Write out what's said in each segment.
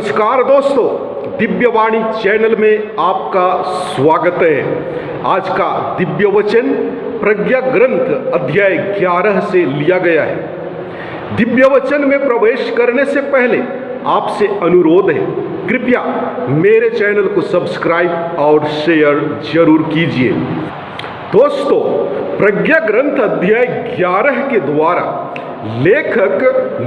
नमस्कार दोस्तों, दिव्यवाणी चैनल में आपका स्वागत है। आज का दिव्य वचन प्रज्ञा ग्रंथ अध्याय 11 से लिया गया है। दिव्य वचन में प्रवेश करने से पहले आपसे अनुरोध है, कृपया मेरे चैनल को सब्सक्राइब और शेयर जरूर कीजिए। दोस्तों, प्रज्ञा ग्रंथ अध्याय 11 के द्वारा लेखक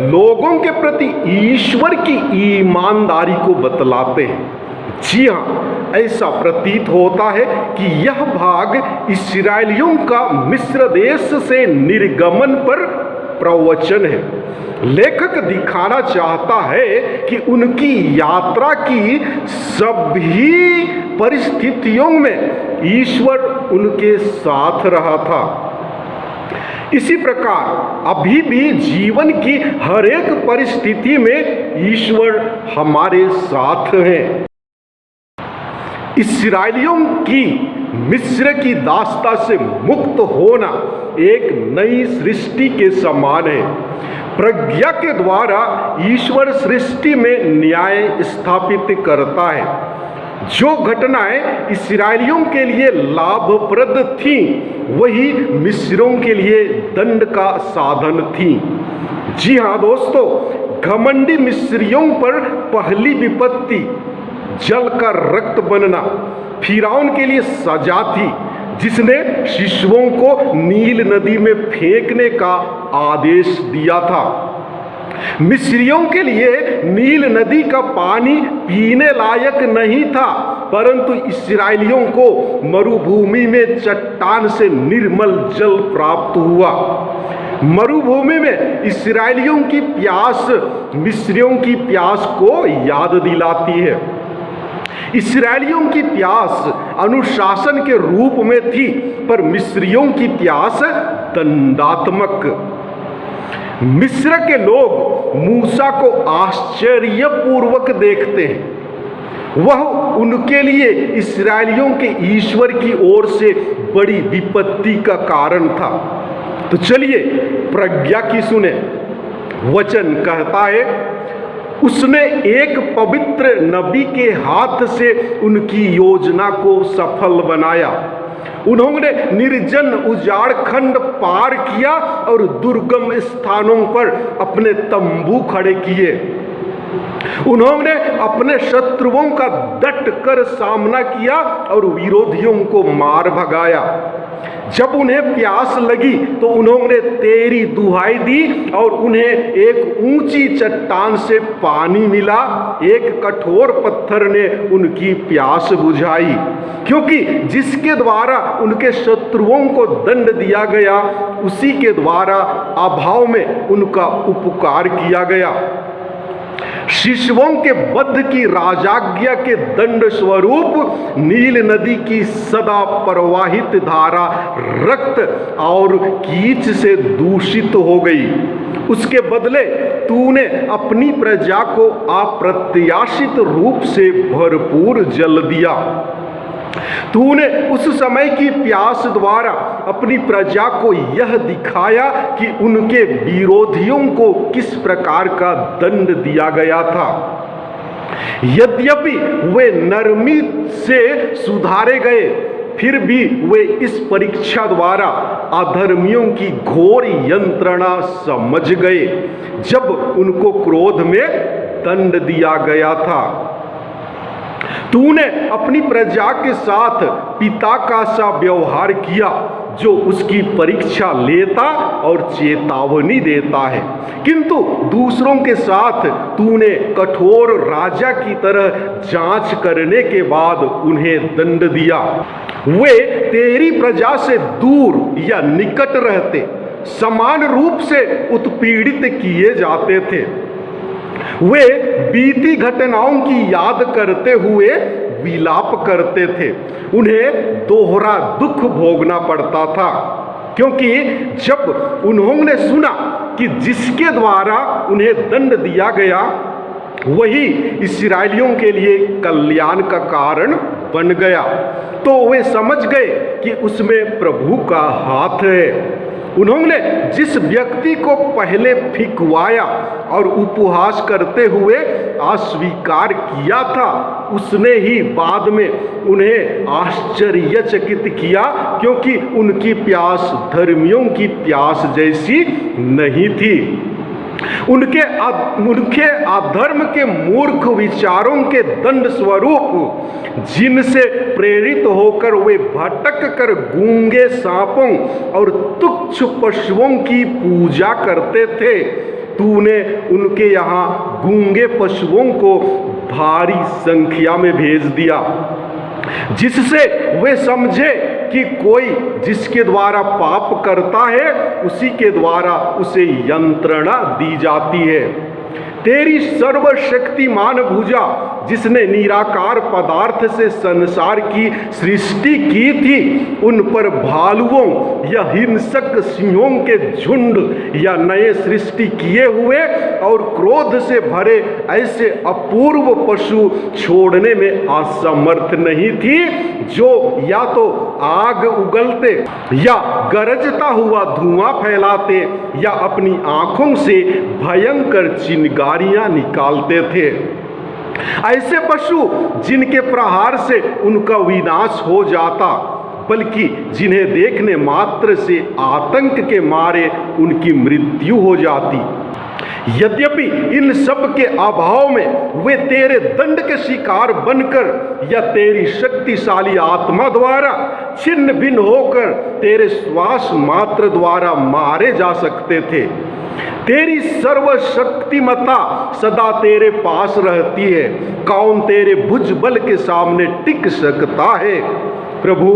लोगों के प्रति ईश्वर की ईमानदारी को बतलाते हैं। जी हाँ, ऐसा प्रतीत होता है कि यह भाग इस्राएलियों का मिस्र देश से निर्गमन पर प्रवचन है। लेखक दिखाना चाहता है कि उनकी यात्रा की सभी परिस्थितियों में ईश्वर उनके साथ रहा था। इसी प्रकार अभी भी जीवन की हर एक परिस्थिति में ईश्वर हमारे साथ हैं। इस्राएलियों की मिस्र की दास्ता से मुक्त होना एक नई सृष्टि के समान है। प्रज्ञा के द्वारा ईश्वर सृष्टि में न्याय स्थापित करता है। जो घटनाएं इस्राएलियों के लिए लाभप्रद थीं, वही मिस्रियों के लिए दंड का साधन थीं। जी हाँ दोस्तों, घमंडी मिस्रियों पर पहली विपत्ति जल का रक्त बनना फिरौन के लिए सजा थी, जिसने शिशुओं को नील नदी में फेंकने का आदेश दिया था। मिस्रियों के लिए नील नदी का पानी पीने लायक नहीं था, परंतु इस्राएलियों को मरुभूमि में चट्टान से निर्मल जल प्राप्त हुआ। मरुभूमि में इस्राएलियों की प्यास मिस्रियों की प्यास को याद दिलाती है। इस्राएलियों की प्यास अनुशासन के रूप में थी, पर मिस्रियों की प्यास दंडात्मक। मिस्र के लोग मूसा को आश्चर्यपूर्वक देखते हैं। वह उनके लिए इस्राएलियों के ईश्वर की ओर से बड़ी विपत्ति का कारण था। तो चलिए प्रज्ञा की सुने। वचन कहता है, उसने एक पवित्र नबी के हाथ से उनकी योजना को सफल बनाया। उन्होंने निर्जन उजाड़ खंड पार किया और दुर्गम स्थानों पर अपने तंबू खड़े किए। उन्होंने अपने शत्रुओं का डट कर सामना किया और विरोधियों को मार भगाया। जब उन्हें प्यास लगी तो उन्होंने तेरी दुहाई दी और उन्हें एक ऊंची चट्टान से पानी मिला। एक कठोर पत्थर ने उनकी प्यास बुझाई, क्योंकि जिसके द्वारा उनके शत्रुओं को दंड दिया गया, उसी के द्वारा अभाव में उनका उपकार किया गया। शिशुओं के वध की राजाज्ञा के दंड स्वरूप नील नदी की सदा प्रवाहित धारा रक्त और कीच से दूषित हो गई। उसके बदले तूने अपनी प्रजा को अप्रत्याशित रूप से भरपूर जल दिया। तूने उस समय की प्यास द्वारा अपनी प्रजा को यह दिखाया कि उनके विरोधियों को किस प्रकार का दंड दिया गया था। यद्यपि वे नरमी से सुधारे गए, फिर भी वे इस परीक्षा द्वारा अधर्मियों की घोर यंत्रणा समझ गए, जब उनको क्रोध में दंड दिया गया था। तूने अपनी प्रजा के साथ पिता का सा व्यवहार किया, जो उसकी परीक्षा लेता और चेतावनी देता है, किंतु दूसरों के साथ तूने कठोर राजा की तरह जांच करने के बाद उन्हें दंड दिया। वे तेरी प्रजा से दूर या निकट रहते, समान रूप से उत्पीड़ित किए जाते थे। वे बीती घटनाओं की याद करते हुए विलाप करते थे। उन्हें दोहरा दुख भोगना पड़ता था, क्योंकि जब उन्होंने सुना कि जिसके द्वारा उन्हें दंड दिया गया, वही इस्राएलियों के लिए कल्याण का कारण बन गया, तो वे समझ गए कि उसमें प्रभु का हाथ है। उन्होंने जिस व्यक्ति को पहले फिकवाया और उपहास करते हुए अस्वीकार किया था, उसने ही बाद में उन्हें आश्चर्यचकित किया, क्योंकि उनकी प्यास धर्मियों की प्यास जैसी नहीं थी। उनके अधर्म के मूर्ख विचारों के दंड स्वरूप जिनसे प्रेरित होकर वे भटक कर गूंगे सांपों और तुच्छ पशुओं की पूजा करते थे, तूने उनके यहाँ गूंगे पशुओं को भारी संख्या में भेज दिया, जिससे वे समझे कि कोई जिसके द्वारा पाप करता है उसी के द्वारा उसे यंत्रणा दी जाती है। तेरी सर्वशक्तिमान भुजा जिसने निराकार पदार्थ से संसार की सृष्टि की थी, उन पर भालुओं या हिंसक सिंहों के झुंड या नए सृष्टि किए हुए और क्रोध से भरे ऐसे अपूर्व पशु छोड़ने में असमर्थ नहीं थी, जो या तो आग उगलते या गरजता हुआ धुआं फैलाते या अपनी आंखों से भयंकर चिंगारियां निकालते थे। ऐसे पशु जिनके प्रहार से उनका विनाश हो जाता, बल्कि जिन्हें देखने मात्र से आतंक के मारे उनकी मृत्यु हो जाती। यद्यपि इन सब के अभाव में वे तेरे दंड के शिकार बनकर या तेरी शक्तिशाली आत्मा द्वारा छिन्न भिन्न होकर तेरे श्वास मात्र द्वारा मारे जा सकते थे। तेरी सर्वशक्तिमता सदा तेरे पास रहती है, कौन तेरे भुजबल के सामने टिक सकता है। प्रभु,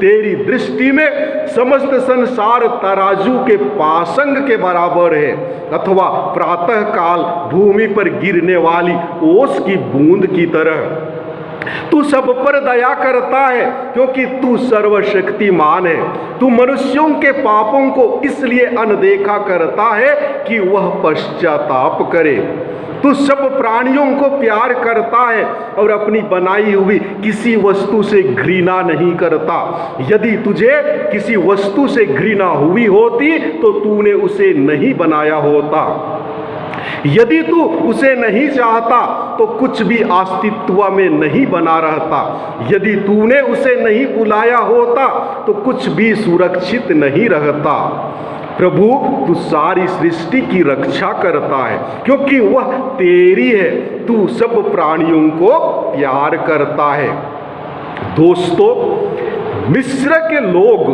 तेरी दृष्टि में समस्त संसार तराजू के पासंग के बराबर है, अथवा प्रातः काल भूमि पर गिरने वाली ओस की बूंद की तरह। तू सब पर दया करता है, क्योंकि तू सर्वशक्तिमान है। तू मनुष्यों के पापों को इसलिए अनदेखा करता है कि वह पश्चाताप करे। तू सब प्राणियों को प्यार करता है और अपनी बनाई हुई किसी वस्तु से घृणा नहीं करता। यदि तुझे किसी वस्तु से घृणा हुई होती तो तूने उसे नहीं बनाया होता। यदि तू उसे नहीं चाहता तो कुछ भी अस्तित्व में नहीं बना रहता। यदि तूने उसे नहीं बुलाया होता तो कुछ भी सुरक्षित नहीं रहता। प्रभु, तू सारी सृष्टि की रक्षा करता है, क्योंकि वह तेरी है। तू सब प्राणियों को प्यार करता है। दोस्तों, मिस्र के लोग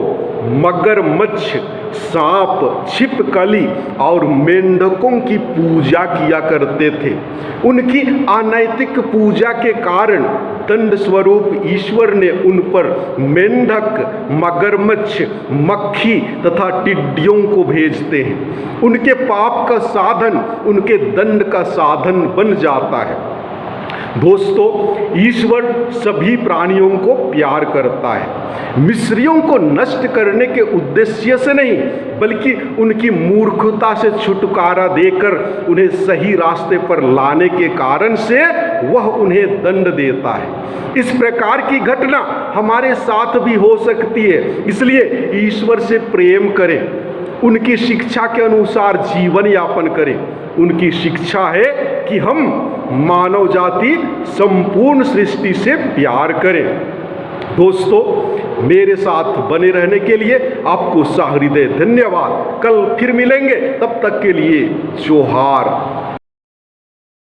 मगरमच्छ, सांप, छिपकली और मेंढकों की पूजा किया करते थे। उनकी अनैतिक पूजा के कारण दंड स्वरूप ईश्वर ने उन पर मेंढक, मगरमच्छ, मक्खी तथा टिड्डियों को भेजते हैं। उनके पाप का साधन उनके दंड का साधन बन जाता है। दोस्तों, ईश्वर सभी प्राणियों को प्यार करता है। मिस्रियों को नष्ट करने के उद्देश्य से नहीं, बल्कि उनकी मूर्खता से छुटकारा देकर उन्हें सही रास्ते पर लाने के कारण से वह उन्हें दंड देता है। इस प्रकार की घटना हमारे साथ भी हो सकती है। इसलिए ईश्वर से प्रेम करें, उनकी शिक्षा के अनुसार जीवन यापन करें। उनकी शिक्षा है कि हम मानव जाति संपूर्ण सृष्टि से प्यार करें। दोस्तों, मेरे साथ बने रहने के लिए आपको सहृदय धन्यवाद। कल फिर मिलेंगे, तब तक के लिए जोहार।